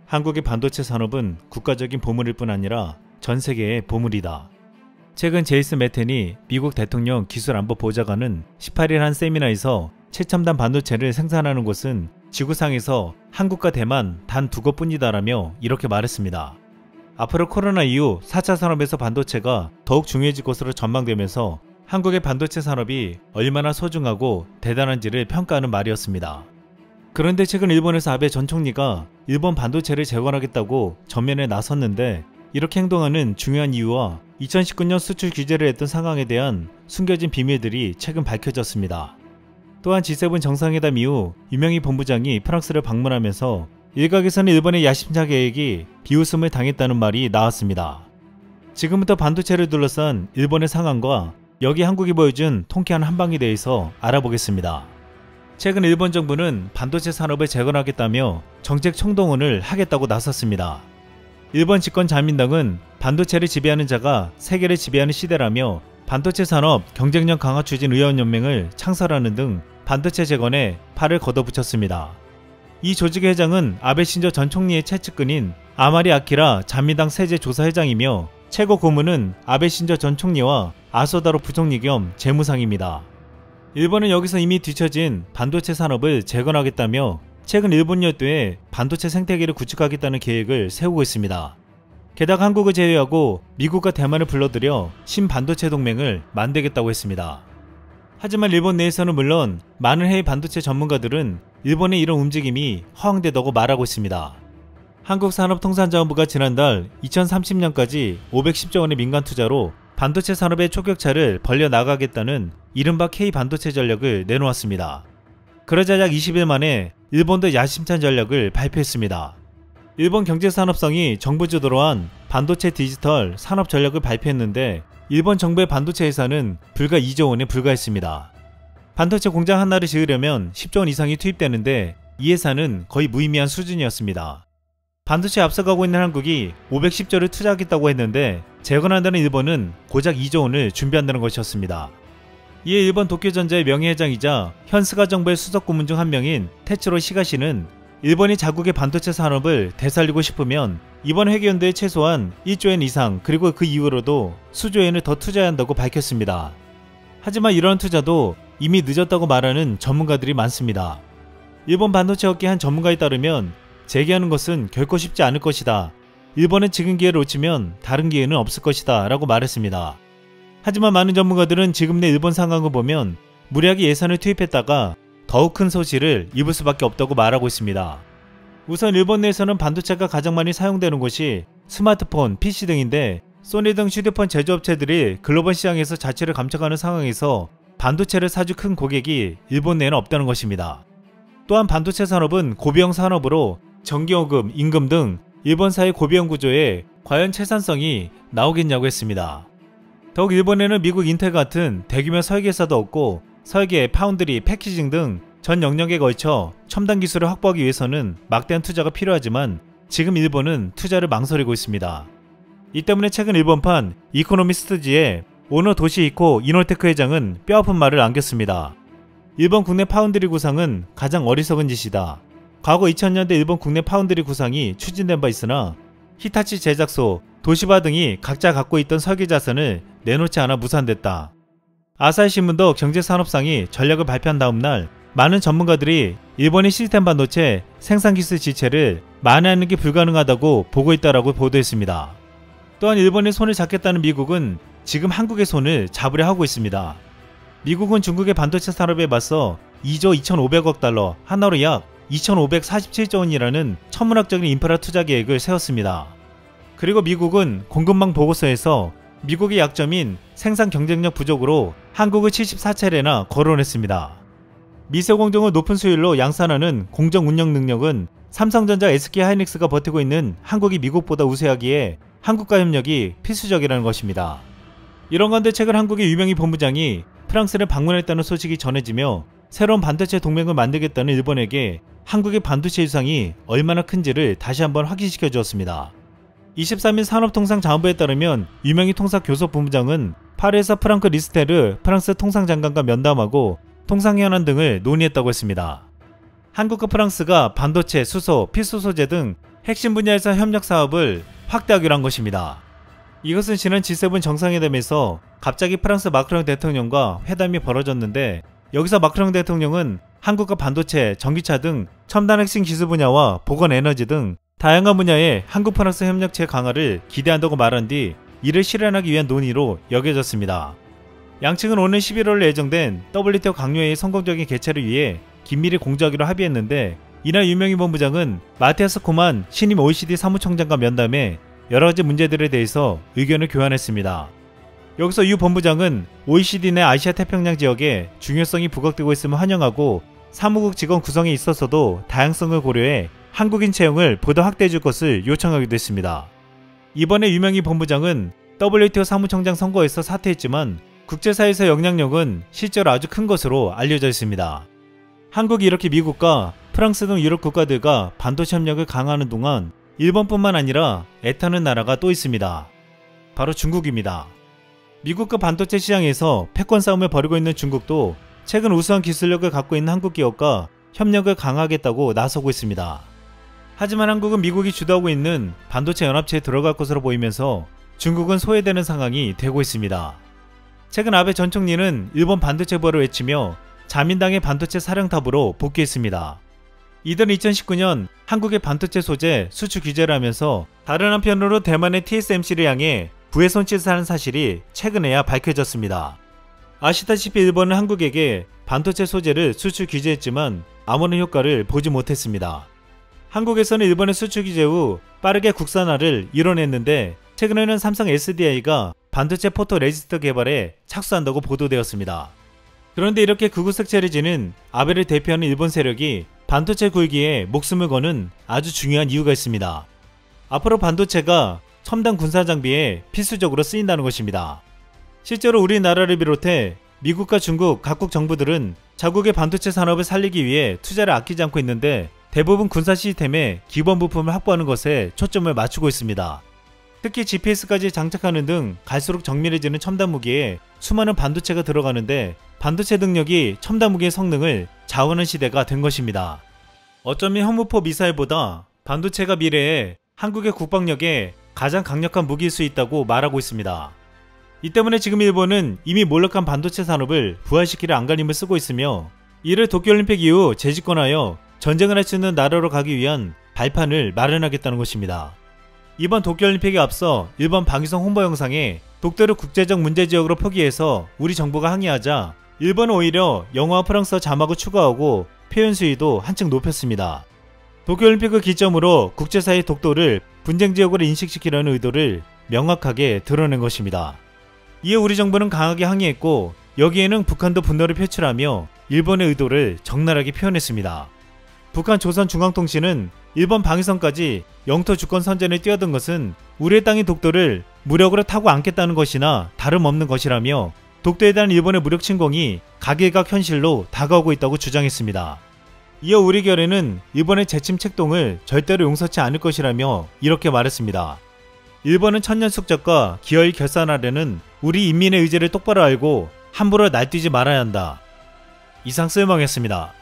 한국의 반도체 산업은 국가적인 보물일 뿐 아니라 전 세계의 보물이다. 최근 제이슨 매텐이 미국 대통령 기술안보보좌관은 18일 한 세미나에서 최첨단 반도체를 생산하는 곳은 지구상에서 한국과 대만 단 두 곳뿐이다라며 이렇게 말했습니다. 앞으로 코로나 이후 4차 산업에서 반도체가 더욱 중요해질 것으로 전망되면서 한국의 반도체 산업이 얼마나 소중하고 대단한지를 평가하는 말이었습니다. 그런데 최근 일본에서 아베 전 총리가 일본 반도체를 재건하겠다고 전면에 나섰는데 이렇게 행동하는 중요한 이유와 2019년 수출 규제를 했던 상황에 대한 숨겨진 비밀들이 최근 밝혀졌습니다. 또한 G7 정상회담 이후 유명희 본부장이 프랑스를 방문하면서 일각에서는 일본의 야심차 계획이 비웃음을 당했다는 말이 나왔습니다. 지금부터 반도체를 둘러싼 일본의 상황과 여기 한국이 보여준 통쾌한 한방에 대해서 알아보겠습니다. 최근 일본 정부는 반도체 산업을 재건하겠다며 정책 총동원을 하겠다고 나섰습니다. 일본 집권 자민당은 반도체를 지배하는 자가 세계를 지배하는 시대라며 반도체 산업 경쟁력 강화 추진 의원연맹을 창설하는 등 반도체 재건에 팔을 걷어붙였습니다. 이 조직의 회장은 아베 신조 전 총리의 최측근인 아마리 아키라 자민당 세제조사회장이며 최고 고문은 아베 신조 전 총리와 아소다로 부총리 겸 재무상입니다. 일본은 여기서 이미 뒤처진 반도체 산업을 재건하겠다며 최근 일본 열도에 반도체 생태계를 구축하겠다는 계획을 세우고 있습니다. 게다가 한국을 제외하고 미국과 대만을 불러들여 신반도체 동맹을 만들겠다고 했습니다. 하지만 일본 내에서는 물론 많은 해외 반도체 전문가들은 일본의 이런 움직임이 허황되다고 말하고 있습니다. 한국산업통상자원부가 지난달 2030년까지 510조 원의 민간 투자로 반도체 산업의 초격차를 벌려나가겠다는 이른바 K반도체 전략을 내놓았습니다. 그러자 약 20일 만에 일본도 야심찬 전략을 발표했습니다. 일본 경제산업성이 정부 주도로 한 반도체 디지털 산업 전략을 발표했는데 일본 정부의 반도체 예산은 불과 2조 원에 불과했습니다. 반도체 공장 하나를 지으려면 10조 원 이상이 투입되는데 이 예산은 거의 무의미한 수준이었습니다. 반도체에 앞서가고 있는 한국이 510조를 투자하겠다고 했는데 재건한다는 일본은 고작 2조 원을 준비한다는 것이었습니다. 이에 일본 도쿄전자의 명예회장이자 현 스가 정부의 수석 고문 중 한 명인 테츠로 시가시는 일본이 자국의 반도체 산업을 되살리고 싶으면 이번 회계연도에 최소한 1조엔 이상 그리고 그 이후로도 수조엔을 더 투자해야 한다고 밝혔습니다. 하지만 이러한 투자도 이미 늦었다고 말하는 전문가들이 많습니다. 일본 반도체 업계 한 전문가에 따르면 재개하는 것은 결코 쉽지 않을 것이다. 일본은 지금 기회를 놓치면 다른 기회는 없을 것이다 라고 말했습니다. 하지만 많은 전문가들은 지금 내 일본 상황을 보면 무리하게 예산을 투입했다가 더욱 큰 소식을 입을 수밖에 없다고 말하고 있습니다. 우선 일본 내에서는 반도체가 가장 많이 사용되는 곳이 스마트폰, PC 등인데 소니 등 휴대폰 제조업체들이 글로벌 시장에서 자체를 감춰가는 상황에서 반도체를 사줄 큰 고객이 일본 내에는 없다는 것입니다. 또한 반도체 산업은 고비용 산업으로 전기요금, 임금 등 일본 사회 고비용 구조에 과연 채산성이 나오겠냐고 했습니다. 더욱 일본에는 미국 인텔 같은 대규모 설계사도 없고 설계, 파운드리, 패키징 등 전 영역에 걸쳐 첨단 기술을 확보하기 위해서는 막대한 투자가 필요하지만 지금 일본은 투자를 망설이고 있습니다. 이 때문에 최근 일본판 이코노미스트지에 오노 도시히코 이노테크 회장은 뼈아픈 말을 남겼습니다. 일본 국내 파운드리 구상은 가장 어리석은 짓이다. 과거 2000년대 일본 국내 파운드리 구상이 추진된 바 있으나 히타치 제작소, 도시바 등이 각자 갖고 있던 설계 자산을 내놓지 않아 무산됐다. 아사히신문도 경제산업상이 전략을 발표한 다음 날 많은 전문가들이 일본의 시스템 반도체 생산기술 지체를 만회하는 게 불가능하다고 보고 있다라고 보도했습니다. 또한 일본의 손을 잡겠다는 미국은 지금 한국의 손을 잡으려 하고 있습니다. 미국은 중국의 반도체 산업에 맞서 2조 2,500억 달러, 하나로 약 2,547조 원이라는 천문학적인 인프라 투자 계획을 세웠습니다. 그리고 미국은 공급망 보고서에서 미국의 약점인 생산 경쟁력 부족으로 한국을 74차례나 거론했습니다. 미세 공정을 높은 수율로 양산하는 공정 운영 능력은 삼성전자, SK하이닉스가 버티고 있는 한국이 미국보다 우세하기에 한국과 협력이 필수적이라는 것입니다. 이런 건데 최근 한국의 유명희 본부장이 프랑스를 방문했다는 소식이 전해지며 새로운 반도체 동맹을 만들겠다는 일본에게 한국의 반도체 유상이 얼마나 큰지를 다시 한번 확인시켜 주었습니다. 23일 산업통상자원부에 따르면 유명희 통상교섭본부장은 파리에서 프랑크 리스테르 프랑스 통상장관과 면담하고 통상 현안 등을 논의했다고 했습니다. 한국과 프랑스가 반도체, 수소, 필수 소재 등 핵심 분야에서 협력 사업을 확대하기로 한 것입니다. 이것은 지난 G7 정상회담에서 갑자기 프랑스 마크롱 대통령과 회담이 벌어졌는데, 여기서 마크롱 대통령은 한국과 반도체, 전기차 등 첨단 핵심 기술 분야와 보건 에너지 등 다양한 분야의 한국 프랑스 협력체 강화를 기대한다고 말한 뒤 이를 실현하기 위한 논의로 여겨졌습니다. 양측은 오는 11월에 예정된 WTO 강요회의 성공적인 개최를 위해 긴밀히 공조하기로 합의했는데, 이날 유명희 본부장은 마티아스 코만 신임 OECD 사무총장과 면담해 여러가지 문제들에 대해서 의견을 교환했습니다. 여기서 유 본부장은 OECD 내 아시아 태평양 지역의 중요성이 부각되고 있음을 환영하고, 사무국 직원 구성에 있어서도 다양성을 고려해 한국인 채용을 보다 확대해줄 것을 요청하기도 했습니다. 이번에 유명희 본부장은 WTO 사무총장 선거에서 사퇴했지만 국제사회에서 영향력은 실제로 아주 큰 것으로 알려져 있습니다. 한국이 이렇게 미국과 프랑스 등 유럽 국가들과 반도체 협력을 강화하는 동안 일본뿐만 아니라 애타는 나라가 또 있습니다. 바로 중국입니다. 미국과 반도체 시장에서 패권 싸움을 벌이고 있는 중국도 최근 우수한 기술력을 갖고 있는 한국 기업과 협력을 강화하겠다고 나서고 있습니다. 하지만 한국은 미국이 주도하고 있는 반도체 연합체에 들어갈 것으로 보이면서 중국은 소외되는 상황이 되고 있습니다. 최근 아베 전 총리는 일본 반도체 부활을 외치며 자민당의 반도체 사령탑으로 복귀했습니다. 이들은 2019년 한국의 반도체 소재 수출 규제를 하면서 다른 한편으로 대만의 TSMC를 향해 부의 손짓을 하는 사실이 최근에야 밝혀졌습니다. 아시다시피 일본은 한국에게 반도체 소재를 수출 규제했지만 아무런 효과를 보지 못했습니다. 한국에서는 일본의 수출 규제 후 빠르게 국산화를 이뤄냈는데, 최근에는 삼성 SDI가 반도체 포토 레지스터 개발에 착수한다고 보도되었습니다. 그런데 이렇게 극우색채를 지닌 아베를 대표하는 일본 세력이 반도체 굴기에 목숨을 거는 아주 중요한 이유가 있습니다. 앞으로 반도체가 첨단 군사 장비에 필수적으로 쓰인다는 것입니다. 실제로 우리나라를 비롯해 미국과 중국 각국 정부들은 자국의 반도체 산업을 살리기 위해 투자를 아끼지 않고 있는데, 대부분 군사 시스템의 기본 부품을 확보하는 것에 초점을 맞추고 있습니다. 특히 GPS까지 장착하는 등 갈수록 정밀해지는 첨단 무기에 수많은 반도체가 들어가는데, 반도체 능력이 첨단 무기의 성능을 좌우하는 시대가 된 것입니다. 어쩌면 현무포 미사일보다 반도체가 미래에 한국의 국방력에 가장 강력한 무기일 수 있다고 말하고 있습니다. 이 때문에 지금 일본은 이미 몰락한 반도체 산업을 부활시키려 안간힘을 쓰고 있으며, 이를 도쿄올림픽 이후 재집권하여 전쟁을 할 수 있는 나라로 가기 위한 발판을 마련하겠다는 것입니다. 이번 도쿄올림픽에 앞서 일본 방위성 홍보 영상에 독도를 국제적 문제지역으로 표기해서 우리 정부가 항의하자 일본은 오히려 영어와 프랑스어 자막을 추가하고 표현 수위도 한층 높였습니다. 도쿄올림픽을 기점으로 국제사회의 독도를 분쟁지역으로 인식시키려는 의도를 명확하게 드러낸 것입니다. 이에 우리 정부는 강하게 항의했고, 여기에는 북한도 분노를 표출하며 일본의 의도를 적나라하게 표현했습니다. 북한 조선중앙통신은 일본 방위성까지 영토 주권 선전에 뛰어든 것은 우리의 땅인 독도를 무력으로 타고 앉겠다는 것이나 다름없는 것이라며, 독도에 대한 일본의 무력 침공이 각일각 현실로 다가오고 있다고 주장했습니다. 이어 우리 결의는 일본의 재침 책동을 절대로 용서치 않을 것이라며 이렇게 말했습니다. 일본은 천년 숙적과 기어이 결산하려는 우리 인민의 의지를 똑바로 알고 함부로 날뛰지 말아야 한다. 이상 쓸멍이었습니다.